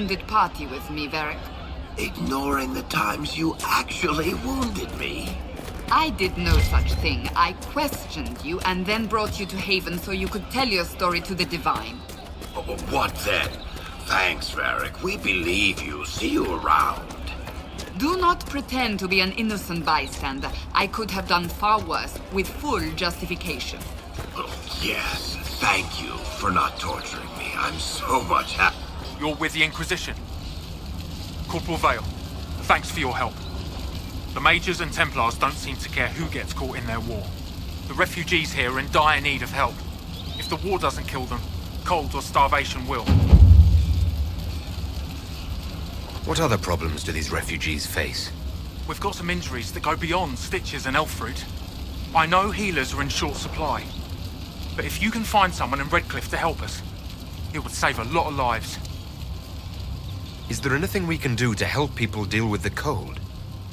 wounded party with me, Varric. Ignoring the times you actually wounded me. I did no such thing. I questioned you and then brought you to Haven so you could tell your story to the Divine. What then? Thanks, Varric. We believe you. See you around. Do not pretend to be an innocent bystander. I could have done far worse, with full justification. Yes, thank you for not torturing me. I'm so much happy. You're with the Inquisition. Corporal Vale, thanks for your help. The Majors and Templars don't seem to care who gets caught in their war. The refugees here are in dire need of help. If the war doesn't kill them, cold or starvation will. What other problems do these refugees face? We've got some injuries that go beyond stitches and elf fruit. I know healers are in short supply, but if you can find someone in Redcliffe to help us, it would save a lot of lives. Is there anything we can do to help people deal with the cold?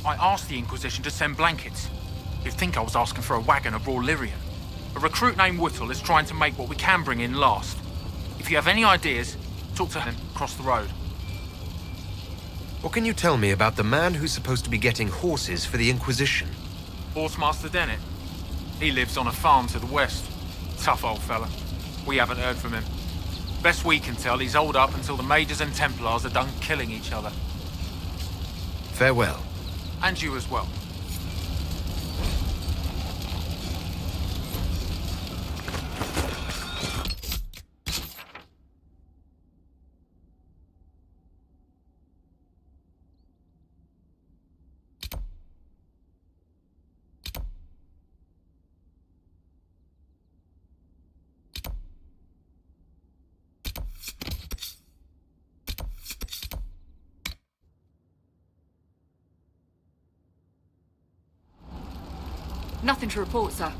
I asked the Inquisition to send blankets. You'd think I was asking for a wagon of raw Lyrian. A recruit named Whittle is trying to make what we can bring in last. If you have any ideas, talk to him across the road. What can you tell me about the man who's supposed to be getting horses for the Inquisition? Horsemaster Dennett. He lives on a farm to the west. Tough old fella. We haven't heard from him. Best we can tell, he's holed up until the Majors and Templars are done killing each other. Farewell. And you as well. Nothing to report, sir.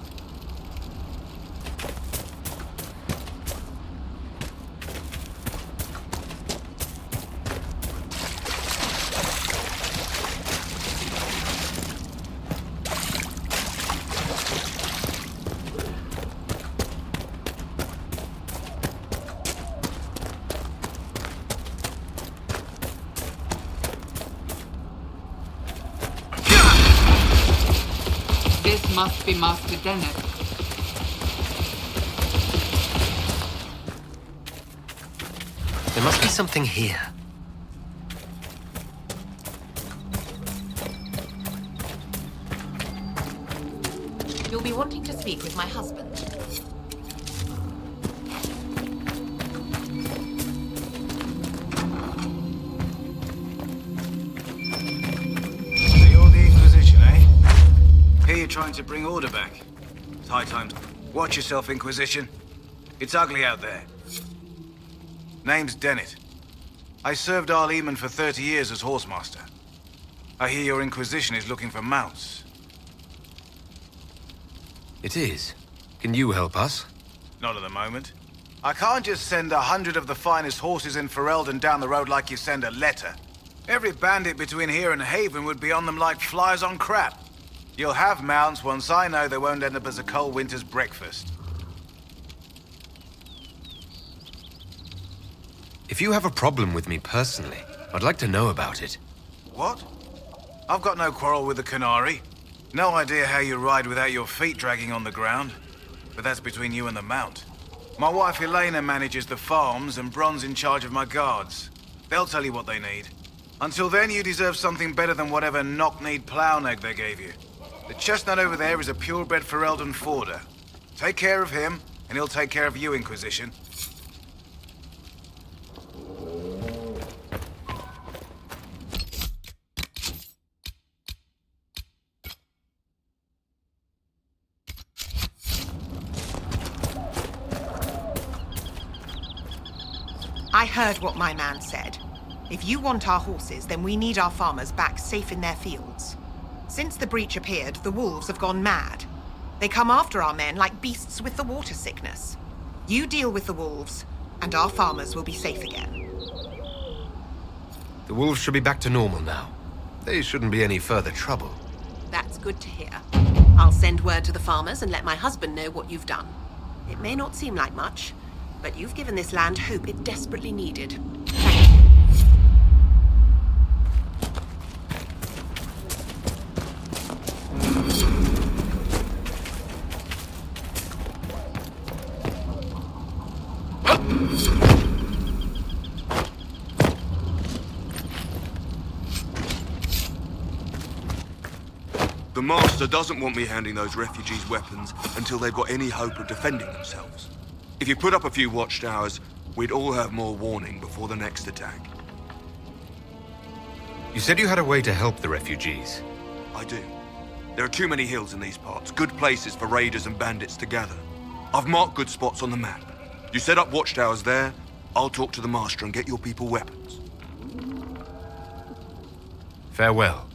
This must be Master Dennett. There must be something here. You'll be wanting to speak with my husband. So you're the Inquisition, eh? Here you're trying to bring order back. It's high time. Watch yourself, Inquisition. It's ugly out there. Name's Dennett. I served Arl Eamon for 30 years as horsemaster. I hear your Inquisition is looking for mounts. It is. Can you help us? Not at the moment. I can't just send 100 of the finest horses in Ferelden down the road like you send a letter. Every bandit between here and Haven would be on them like flies on crap. You'll have mounts once I know they won't end up as a cold winter's breakfast. If you have a problem with me personally, I'd like to know about it. What? I've got no quarrel with the Canary. No idea how you ride without your feet dragging on the ground. But that's between you and the mount. My wife Elena manages the farms and Bron's in charge of my guards. They'll tell you what they need. Until then, you deserve something better than whatever knock-kneed plough-neg they gave you. The chestnut over there is a purebred Ferelden forder. Take care of him, and he'll take care of you, Inquisition. I heard what my man said. If you want our horses, then we need our farmers back safe in their fields. Since the breach appeared, the wolves have gone mad. They come after our men like beasts with the water sickness. You deal with the wolves, and our farmers will be safe again. The wolves should be back to normal now. They shouldn't be any further trouble. That's good to hear. I'll send word to the farmers and let my husband know what you've done. It may not seem like much, but you've given this land hope it desperately needed. Thank you. The Master doesn't want me handing those refugees weapons until they've got any hope of defending themselves. If you put up a few watchtowers, we'd all have more warning before the next attack. You said you had a way to help the refugees. I do. There are too many hills in these parts, good places for raiders and bandits to gather. I've marked good spots on the map. You set up watchtowers there, I'll talk to the Master and get your people weapons. Farewell.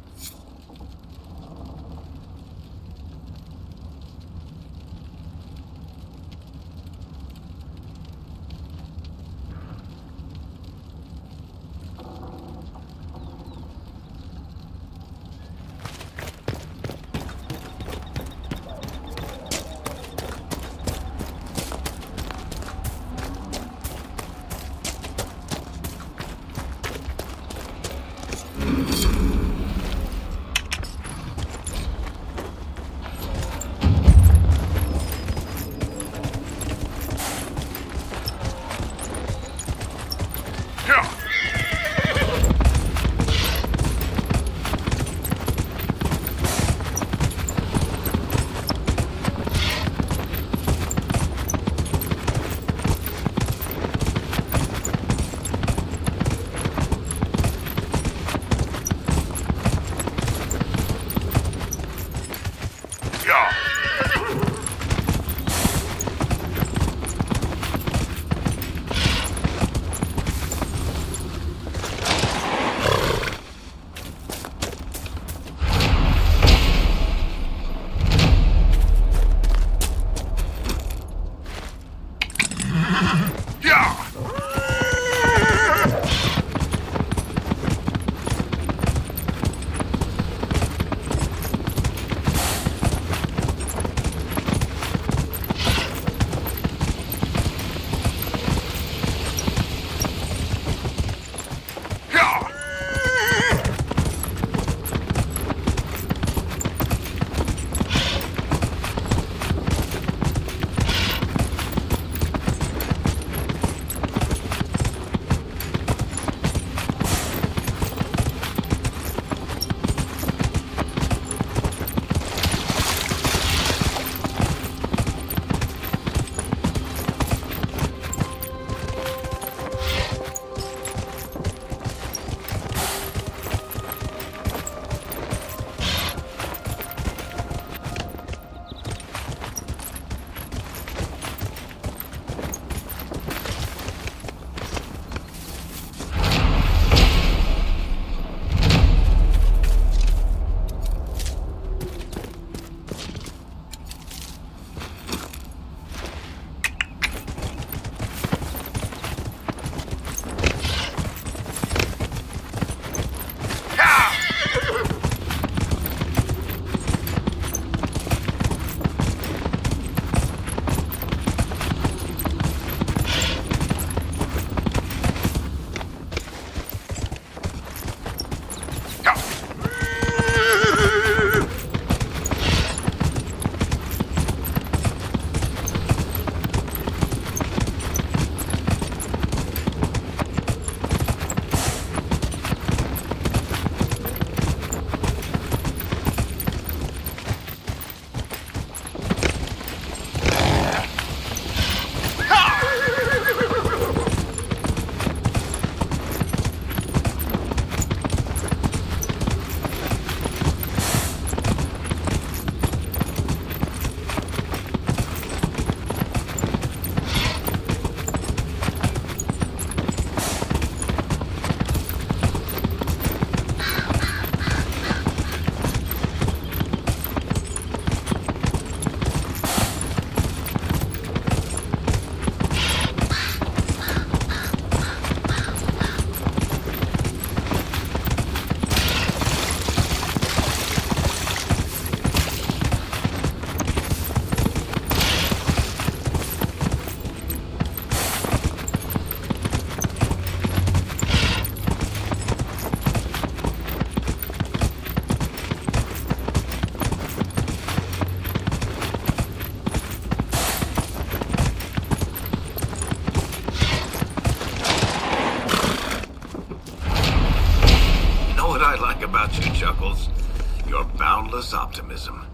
your boundless optimism.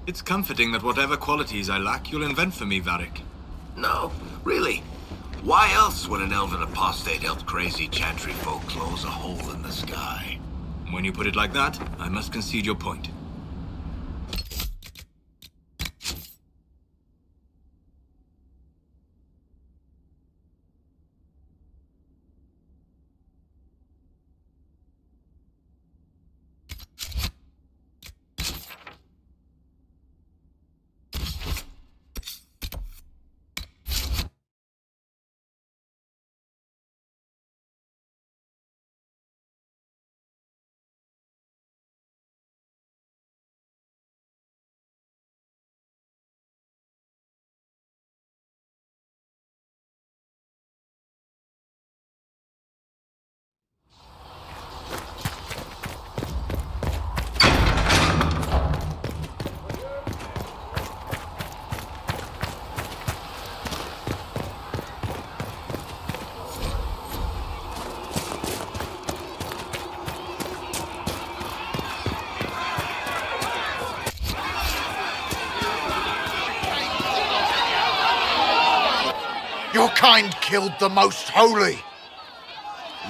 It's comforting that whatever qualities I lack, you'll invent for me, Varric. No, really. Why else would an elven apostate help crazy chantry folk close a hole in the sky? When you put it like that, I must concede your point. Your kind killed the most holy.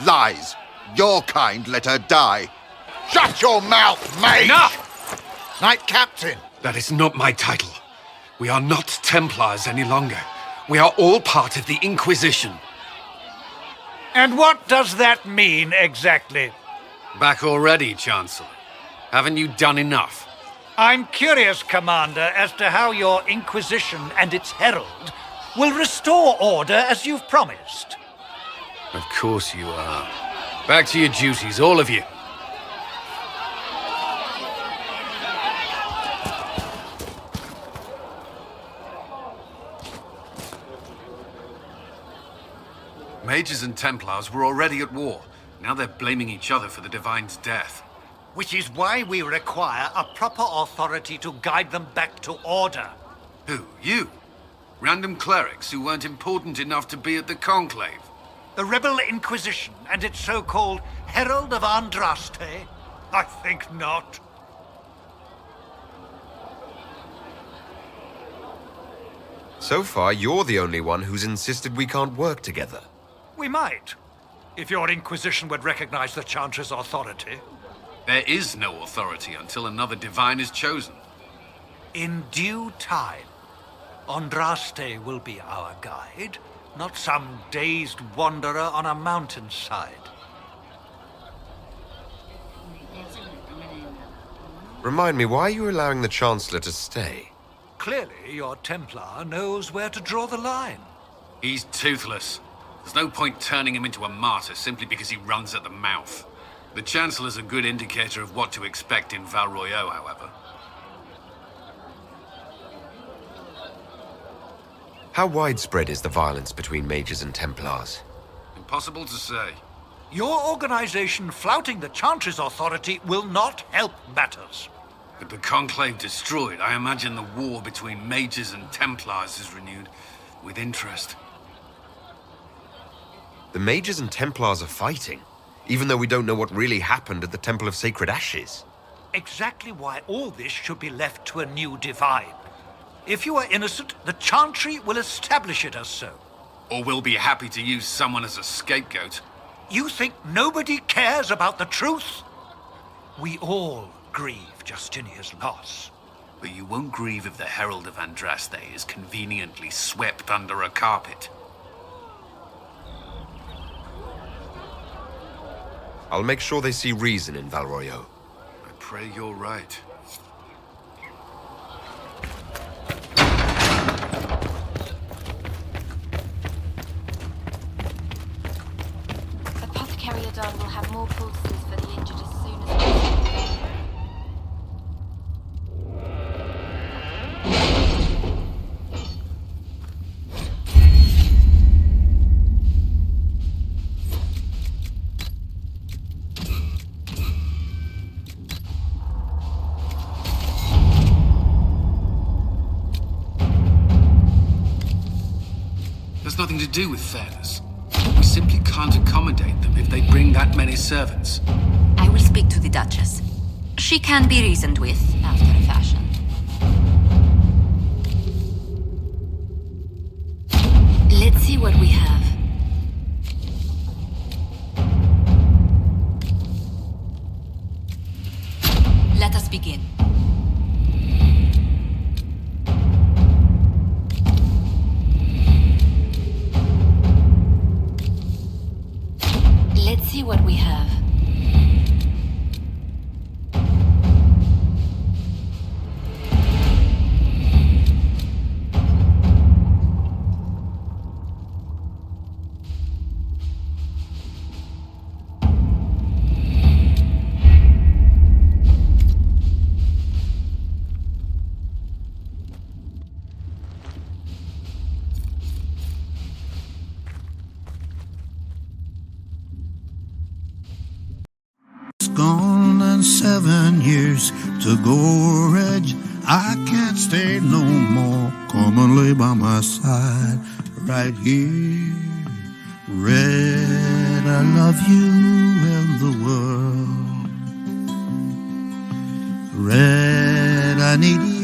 Lies. Your kind let her die. Shut your mouth, mage! Enough! Knight Captain. That is not my title. We are not Templars any longer. We are all part of the Inquisition. And what does that mean, exactly? Back already, Chancellor. Haven't you done enough? I'm curious, Commander, as to how your Inquisition and its herald will restore order as you've promised. Of course you are. Back to your duties, all of you. Mages and Templars were already at war. Now they're blaming each other for the Divine's death. Which is why we require a proper authority to guide them back to order. Who? You? Random clerics who weren't important enough to be at the Conclave? The Rebel Inquisition and its so-called Herald of Andraste? I think not. So far, you're the only one who's insisted we can't work together. We might, if your Inquisition would recognize the Chantry's authority. There is no authority until another Divine is chosen. In due time, Andraste will be our guide, not some dazed wanderer on a mountainside. Remind me, why are you allowing the Chancellor to stay? Clearly, your Templar knows where to draw the line. He's toothless. There's no point turning him into a martyr simply because he runs at the mouth. The Chancellor's a good indicator of what to expect in Val Royeaux, however. How widespread is the violence between mages and Templars? Impossible to say. Your organization flouting the Chantry's authority will not help matters. With the Conclave destroyed, I imagine the war between mages and Templars is renewed with interest. The mages and Templars are fighting, even though we don't know what really happened at the Temple of Sacred Ashes. Exactly why all this should be left to a new Divine. If you are innocent, the Chantry will establish it as so. Or we'll be happy to use someone as a scapegoat. You think nobody cares about the truth? We all grieve Justinia's loss. But you won't grieve if the Herald of Andraste is conveniently swept under a carpet. I'll make sure they see reason in Val Royeaux. I pray you're right. Apothecary Adon will have more poultices for the injured as soon as possible. Has nothing to do with fairness. We simply can't accommodate them if they bring that many servants. I will speak to the Duchess. She can be reasoned with, after a fashion. Let's see what we have. Let us begin. Let's see what we have. Gone and 7 years to go, Reg. I can't stay no more. Come and lay by my side right here. Red, I love you and the world. Red, I need you.